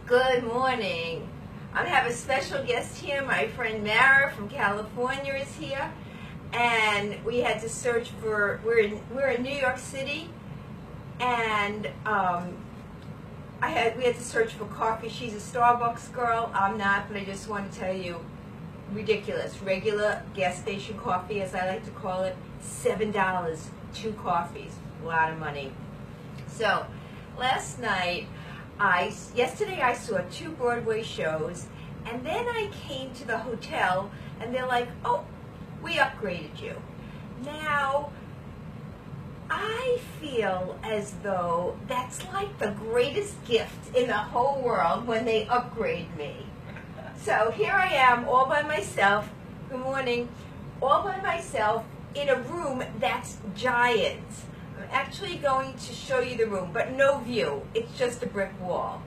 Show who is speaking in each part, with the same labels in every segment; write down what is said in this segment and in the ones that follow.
Speaker 1: Good morning. I have a special guest here. My friend Mara from California is here, and we had to search for. We're in New York City, and we had to search for coffee. She's a Starbucks girl. I'm not, but I just want to tell you, ridiculous. Regular gas station coffee, as I like to call it, $7, 2 coffees, a lot of money. So, last night. Yesterday I saw 2 Broadway shows, and then I came to the hotel and they're like, oh, we upgraded you. Now, I feel as though that's like the greatest gift in the whole world when they upgrade me. So here I am all by myself, good morning, all by myself in a room that's giant. I'm actually going to show you the room, but no view. It's just a brick wall.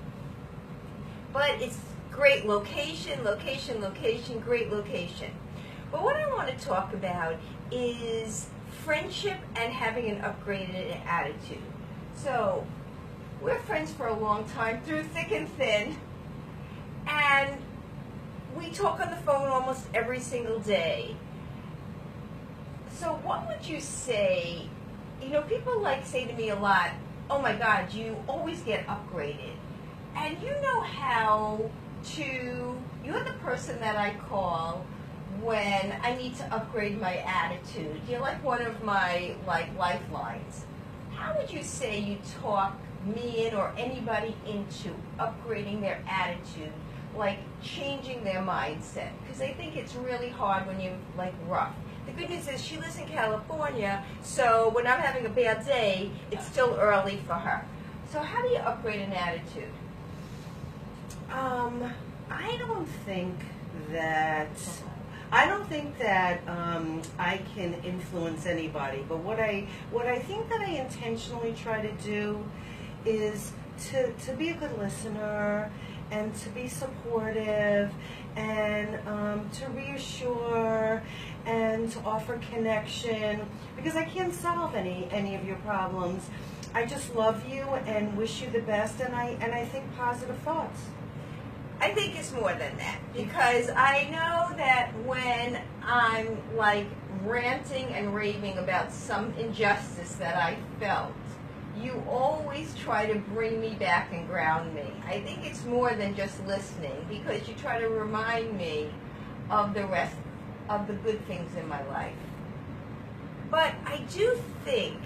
Speaker 1: But it's great location, great location. But what I want to talk about is friendship and having an upgraded attitude. So, we're friends for a long time, through thick and thin, and we talk on the phone almost every single day. So what would you say? You know, people say to me a lot, oh my God, you always get upgraded. And you know how you're the person that I call when I need to upgrade my attitude. You're like one of my lifelines. How would you say you talk me in or anybody into upgrading their attitude, like changing their mindset? Because I think it's really hard when you're rough. The good news is she lives in California, so when I'm having a bad day, it's still early for her. So how do you upgrade an attitude?
Speaker 2: I don't think that I can influence anybody. But what I think that I intentionally try to do is to be a good listener and to be supportive and to reassure and to offer connection, because I can't solve any of your problems. I just love you and wish you the best, and I think positive thoughts.
Speaker 1: I think it's more than that, because I know that when I'm ranting and raving about some injustice that I felt, you always try to bring me back and ground me. I think it's more than just listening, because you try to remind me of the rest of the good things in my life. But I do think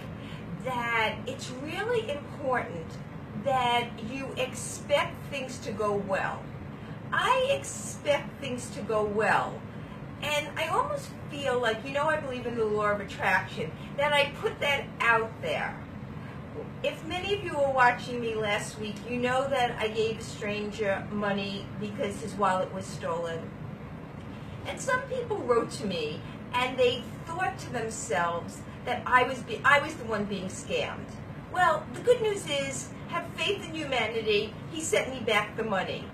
Speaker 1: that it's really important that you expect things to go well. I expect things to go well. And I almost feel I believe in the law of attraction, that I put that out there. If many of you were watching me last week, you know that I gave a stranger money because his wallet was stolen. And some people wrote to me and they thought to themselves that I was the one being scammed. Well, the good news is, have faith in humanity, he sent me back the money.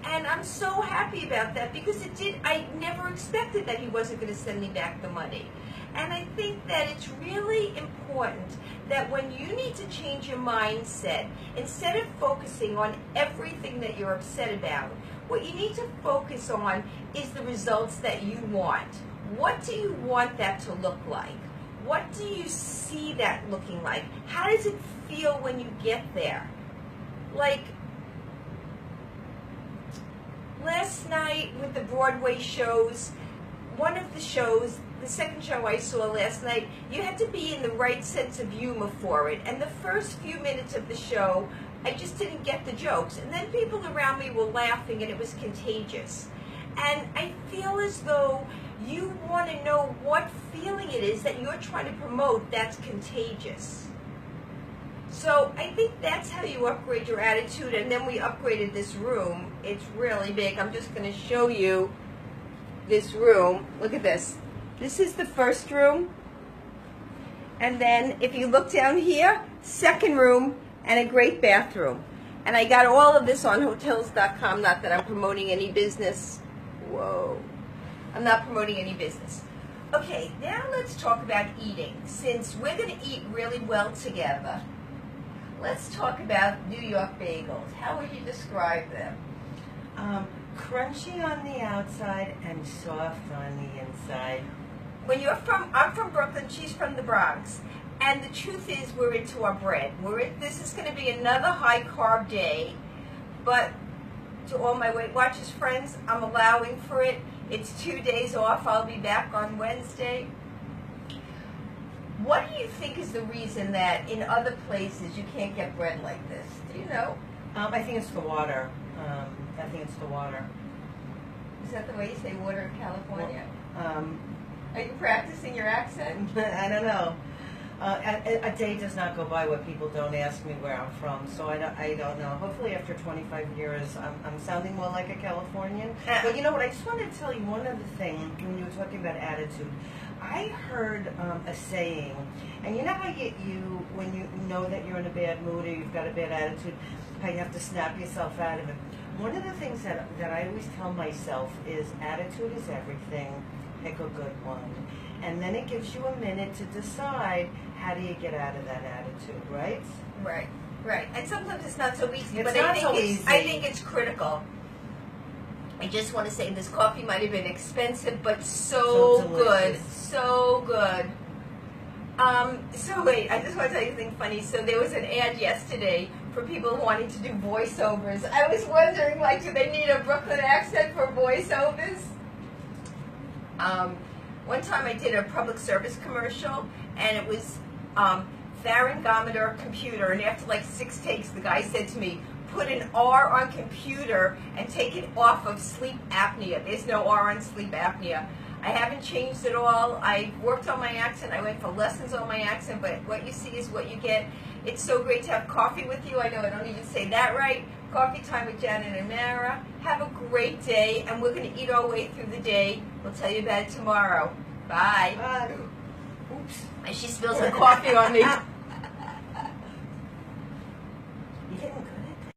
Speaker 1: And I'm so happy about that, because I never expected that he wasn't going to send me back the money. And I think that it's really important that when you need to change your mindset, instead of focusing on everything that you're upset about, what you need to focus on is the results that you want. What do you want that to look like? What do you see that looking like? How does it feel when you get there? Last night with the Broadway shows, one of the shows, the second show I saw last night, you had to be in the right sense of humor for it. And the first few minutes of the show, I just didn't get the jokes. And then people around me were laughing, and it was contagious. And I feel as though you want to know what feeling it is that you're trying to promote that's contagious. So I think that's how you upgrade your attitude. And then we upgraded this room. It's really big. I'm just going to show you this room. Look at this. This is the first room. And then if you look down here, second room and a great bathroom. And I got all of this on Hotels.com. Not that I'm promoting any business. Whoa. I'm not promoting any business. Okay, now let's talk about eating. Since we're going to eat really well together, Let's talk about New York bagels. How would you describe them?
Speaker 2: Crunchy on the outside and soft on the inside.
Speaker 1: I'm from Brooklyn, she's from the Bronx. And the truth is, we're into our bread. This is going to be another high carb day, but to all my Weight Watchers friends, I'm allowing for it. It's 2 days off. I'll be back on Wednesday. What do you think is the reason that in other places you can't get bread like this? Do you know?
Speaker 2: I think it's the water.
Speaker 1: Is that the way you say water in California?
Speaker 2: Well,
Speaker 1: Are you practicing your accent?
Speaker 2: I don't know. A day does not go by where people don't ask me where I'm from, so I don't know. Hopefully after 25 years, I'm sounding more like a Californian. But you know what, I just wanted to tell you one other thing when you were talking about attitude. I heard a saying, and you know how when you know that you're in a bad mood or you've got a bad attitude, how you have to snap yourself out of it. One of the things that I always tell myself is attitude is everything, pick a good one. And then it gives you a minute to decide how do you get out of that attitude, right?
Speaker 1: Right. And sometimes it's not so easy,
Speaker 2: It's
Speaker 1: but
Speaker 2: not
Speaker 1: I think
Speaker 2: so easy.
Speaker 1: I think it's critical. I just want to say this coffee might have been expensive, but so good.
Speaker 2: delicious.
Speaker 1: So good. So wait, I just want to tell you something funny. So there was an ad yesterday for people wanting to do voiceovers. I was wondering, like, do they need a Brooklyn accent for voiceovers? One time I did a public service commercial, and it was pharyngometer computer, and after like 6 takes, the guy said to me, put an R on computer and take it off of sleep apnea. There's no R on sleep apnea. I haven't changed at all. I worked on my accent. I went for lessons on my accent, but what you see is what you get. It's so great to have coffee with you. I know I don't even say that right. Coffee time with Janet and Mara. Have a great day, and we're going to eat our way through the day. We'll tell you about it tomorrow. Bye.
Speaker 2: Oops.
Speaker 1: And she spills her coffee on me.